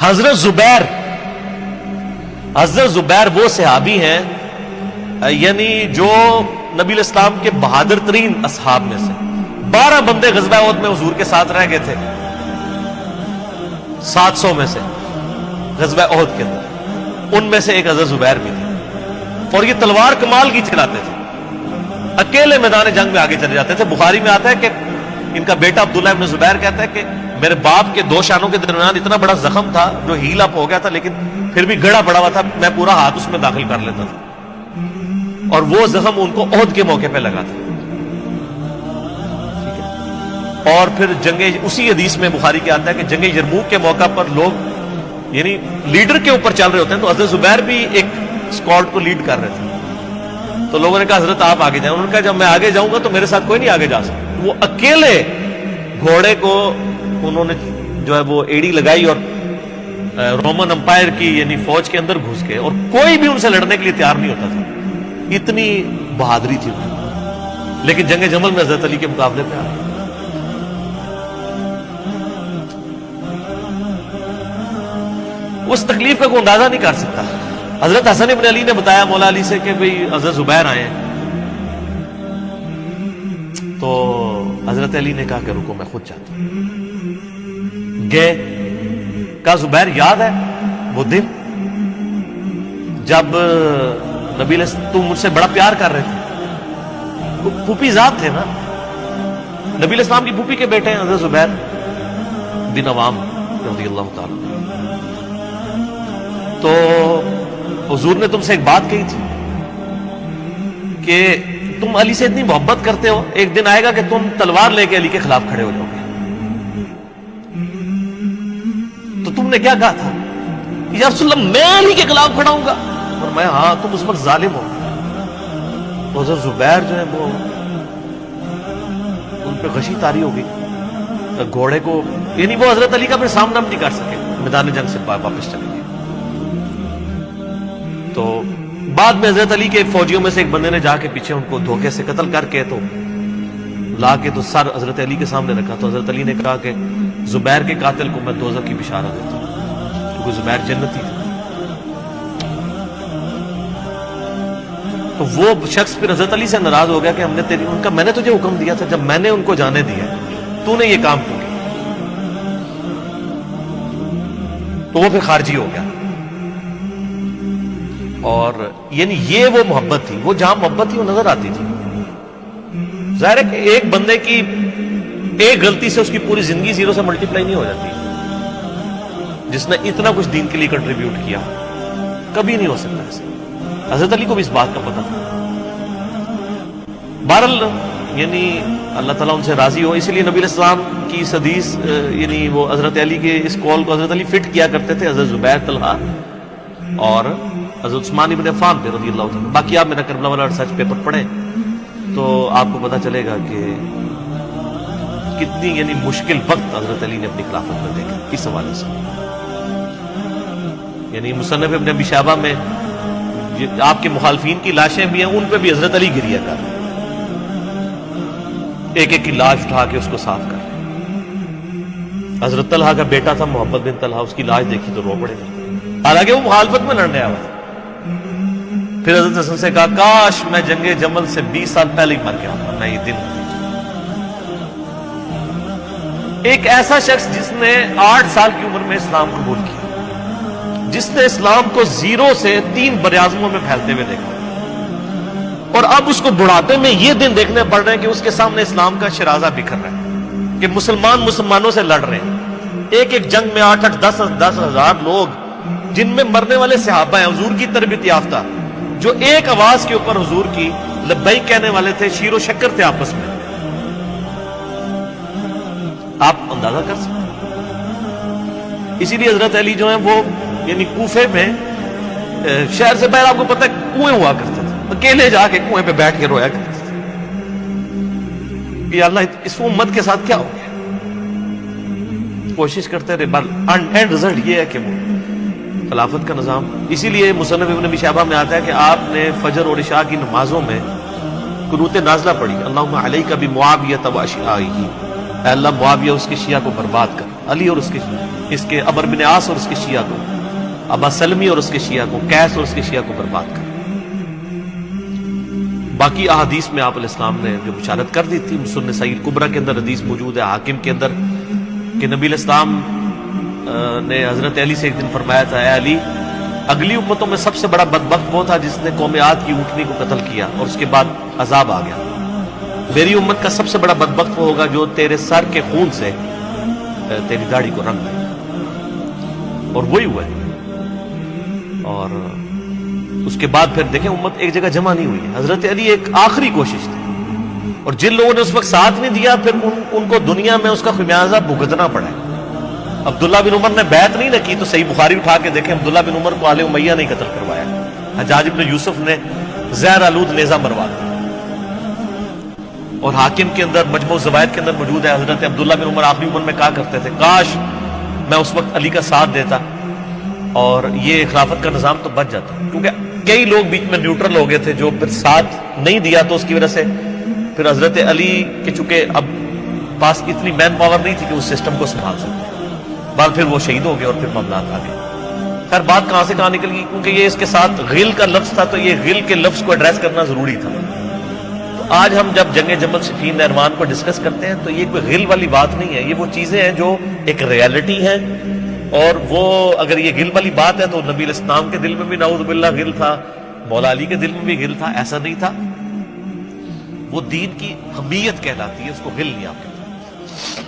حضرت زبیر وہ صحابی ہیں یعنی جو نبی الاسلام کے بہادر ترین اصحاب میں سے 12 بندے غزوہ احد میں حضور کے ساتھ رہ گئے تھے 700 میں سے غزوہ احد کے اندر، ان میں سے ایک حضرت زبیر بھی تھے، اور یہ تلوار کمال کی چلاتے تھے، اکیلے میدان جنگ میں آگے چلے جاتے تھے۔ بخاری میں آتا ہے کہ ان کا بیٹا عبداللہ ابن زبیر کہتا ہے کہ میرے باپ کے 2 شانوں کے درمیان اتنا بڑا زخم تھا جو ہیل اپ ہو گیا تھا، لیکن پھر بھی گڑا پڑا ہوا تھا، میں پورا ہاتھ اس میں داخل کر لیتا تھا، اور وہ زخم ان کو احد کے موقع پہ لگا تھا۔ اور پھر اسی حدیث میں بخاری کے آتا ہے کہ جنگ یرموک کے موقع پر لوگ یعنی لیڈر کے اوپر چل رہے ہوتے ہیں، تو حضرت زبیر بھی ایک اسکواڈ کو لیڈ کر رہے تھے، تو لوگوں نے کہا حضرت آپ آگے جائیں، انہوں نے کہا جب میں آگے جاؤں گا تو میرے ساتھ کوئی نہیں آگے جا سکتا۔ وہ اکیلے گھوڑے کو انہوں نے جو ہے وہ ایڑی لگائی اور رومن امپائر کی یعنی فوج کے اندر گھس گئے، اور کوئی بھی ان سے لڑنے کے لیے تیار نہیں ہوتا تھا، اتنی بہادری تھی ان، لیکن جنگ جمل میں حضرت علی کے مقابلے پہ آ گئے۔ اس تکلیف کا کوئی اندازہ نہیں کر سکتا۔ حضرت حسن ابن علی نے بتایا مولا علی سے کہ بھئی حضرت زبیر آئے ہیں، تو حضرت علی نے کہا کہ رکو میں خود چاہتا ہوں۔ گئے، کہا زبیر یاد ہے وہ دن جب نبی تم مجھ سے بڑا پیار کر رہے تھے، پھوپھی ذات تھے نا، نبی الاسلام کی پھوپھی کے بیٹے ہیں حضرت زبیر بن عوام رضی اللہ تعالی۔ تو حضور نے تم سے ایک بات کہی تھی کہ تم علی سے اتنی محبت کرتے ہو، ایک دن آئے گا کہ تم تلوار لے کے علی کے خلاف کھڑے ہو جاؤ گے۔ تو تم نے کیا کہا تھا؟ یا رسول اللہ میں علی کے خلاف کھڑا ہوں گا؟ اور میں ہاں تم اس وقت ظالم ہو۔ تو حضرت زبیر جو ہے وہ ان پہ غشی طاری ہو گئی، گھوڑے کو یعنی وہ حضرت علی کا پھر سامنا نہیں کر سکے، میدان جنگ سے واپس چلے گئے۔ تو بعد میں حضرت علی کے فوجیوں میں سے ایک بندے نے جا کے پیچھے ان کو دھوکے سے قتل کر کے تو لا کے تو سر حضرت علی کے سامنے رکھا، تو حضرت علی نے کہا کہ زبیر کے قاتل کو میں دوزخ کی بشارت دیتا ہوں، کیونکہ زبیر جنتی تھا۔ تو وہ شخص پھر حضرت علی سے ناراض ہو گیا کہ میں نے تجھے حکم دیا تھا، جب میں نے ان کو جانے دیا تو نے یہ کام کیوں کیا؟ تو وہ پھر خارجی ہو گیا۔ اور یعنی یہ وہ محبت تھی، وہ جہاں محبت تھی وہ نظر آتی تھی۔ ظاہر ہے کہ ایک بندے کی ایک غلطی سے اس کی پوری زندگی 0 سے ملٹیپلائی نہیں ہو جاتی۔ جس نے اتنا کچھ دین کے لیے کنٹریبیوٹ کیا کبھی نہیں ہو سکتا ایسے۔ حضرت علی کو بھی اس بات کا پتہ تھا۔ بہرحال یعنی اللہ تعالیٰ ان سے راضی ہو، اسی لیے نبی علیہ السلام کی اس حدیث یعنی وہ حضرت علی کے اس قول کو حضرت علی فٹ کیا کرتے تھے، حضرت زبیر، طلحہ اور حضرت عثمان ابن عفان پہ رضی اللہ عنہ۔ باقی آپ میرا کربلا والا ریسرچ پیپر پڑھیں تو آپ کو پتہ چلے گا کہ کتنی یعنی مشکل وقت حضرت علی نے اپنی خلافت میں دیکھا اس حوالے سے۔ یعنی مصنف ابن ابی شیبہ میں آپ کے مخالفین کی لاشیں بھی ہیں، ان پہ بھی حضرت علی گریہ کر رہے، ایک ایک کی لاش اٹھا کے اس کو صاف کر رہے۔ حضرت طلحہ کا بیٹا تھا محمد بن طلحہ، اس کی لاش دیکھی تو رو پڑے تھے، حالانکہ وہ مخالفت میں لڑنے آیا تھا۔ پھر حضرت حسن سے کہا کاش میں جنگ جمل سے 20 سال پہلے ہی مر گیا ہوں، میں یہ دن۔ ایک ایسا شخص جس نے 8 سال کی عمر میں اسلام قبول کیا، جس نے اسلام کو 0 سے 3 براعظموں میں پھیلتے ہوئے دیکھا، اور اب اس کو بڑھاپے میں یہ دن دیکھنے پڑ رہے ہیں کہ اس کے سامنے اسلام کا شرازہ بکھر رہا ہے، کہ مسلمانوں سے لڑ رہے ہیں۔ ایک ایک جنگ میں 8-8 10 ہزار لوگ، جن میں مرنے والے صحابہ ہیں حضور کی تربیت یافتہ، جو ایک آواز کے اوپر حضور کی لبیک کہنے والے تھے، شیر و شکر تھے آپس میں۔ آپ اندازہ کر سکتے ہیں۔ اسی لیے حضرت علی جو ہیں وہ یعنی کوفے میں شہر سے باہر آپ کو پتہ ہے کنویں ہوا کرتے تھے، اکیلے جا کے کنویں پہ بیٹھ کے رویا کرتے تھے کہ اللہ اس امت کے ساتھ کیا ہو گیا۔ کوشش کرتے رہے، اینڈ رزلٹ یہ ہے کہ وہ خلافت کا نظام۔ اسی لیے مصنف ابن ابی شیبہ میں آتا ہے کہ آپ نے فجر اور عشاء کی نمازوں میں قنوت نازلہ پڑھی، اللہم علیک بمعاویہ واشیعہ، اے اللہ معاویہ اس کے شیعہ کو برباد کر، علی اور اس کے شیعہ۔ اس کے عمر بن عاص اور اس کے شیعہ کو، ابا سلمی اور اس کے شیعہ کو، قیس اور اس کے شیعہ کو برباد کر۔ باقی احادیث میں آپ علیہ السلام نے جو بشارت کر دی تھی، سنن سعید کبریٰ کے اندر حدیث موجود ہے، حاکم کے اندر، کہ نبی علیہ السلام نے حضرت علی سے ایک دن فرمایا تھا، اے علی، اگلی امتوں میں سب سے بڑا بدبخت وہ تھا جس نے قوم عاد کی اونٹنی کو قتل کیا اور اس کے بعد عذاب آ گیا۔ میری امت کا سب سے بڑا بدبخت وہ ہوگا جو تیرے سر کے خون سے تیری داڑھی کو رنگ دے، اور وہی ہوا ہے۔ اور اس کے بعد پھر دیکھیں امت ایک جگہ جمع نہیں ہوئی ہے۔ حضرت علی ایک آخری کوشش تھی، اور جن لوگوں نے اس وقت ساتھ نہیں دیا پھر ان کو دنیا میں اس کا خمیازہ بھگتنا پڑا ہے۔ عبداللہ بن عمر نے بیعت نہیں نہ کی تو صحیح بخاری اٹھا کے دیکھیں، عبداللہ بن عمر کو آل امیہ نہیں قتل کروایا، حجاج بن یوسف نے زہر آلود نیزہ مروا دیا۔ اور حاکم کے اندر مجموع الزوائد کے اندر موجود ہے، حضرت عبداللہ بن عمر آخری عمر میں کہا کرتے تھے، کاش میں اس وقت علی کا ساتھ دیتا اور یہ خلافت کا نظام تو بچ جاتا، کیونکہ کئی لوگ بیچ میں نیوٹرل ہو گئے تھے جو پھر ساتھ نہیں دیا، تو اس کی وجہ سے پھر حضرت علی کے چونکہ اب پاس اتنی مین پاور نہیں تھی کہ اس سسٹم کو سنبھال سکتے، بعد پھر وہ شہید ہو گئے اور پھر معاملات آ گئے۔ خیر بات کہاں سے کہاں نکل گئی، کیونکہ یہ اس کے ساتھ غل کا لفظ تھا، تو یہ غل کے لفظ کو ایڈریس کرنا ضروری تھا۔ تو آج ہم جب جنگ جمل صفین نہروان کو ڈسکس کرتے ہیں تو یہ کوئی غل والی بات نہیں ہے، یہ وہ چیزیں ہیں جو ایک ریالٹی ہیں، اور وہ اگر یہ غل والی بات ہے تو نبی علیہ السلام کے دل میں بھی نعوذ باللہ غل تھا، مولا علی کے دل میں بھی غل تھا، ایسا نہیں تھا۔ وہ دین کی حمیت کہلاتی ہے، اس کو غل نہیں آپ کہتے۔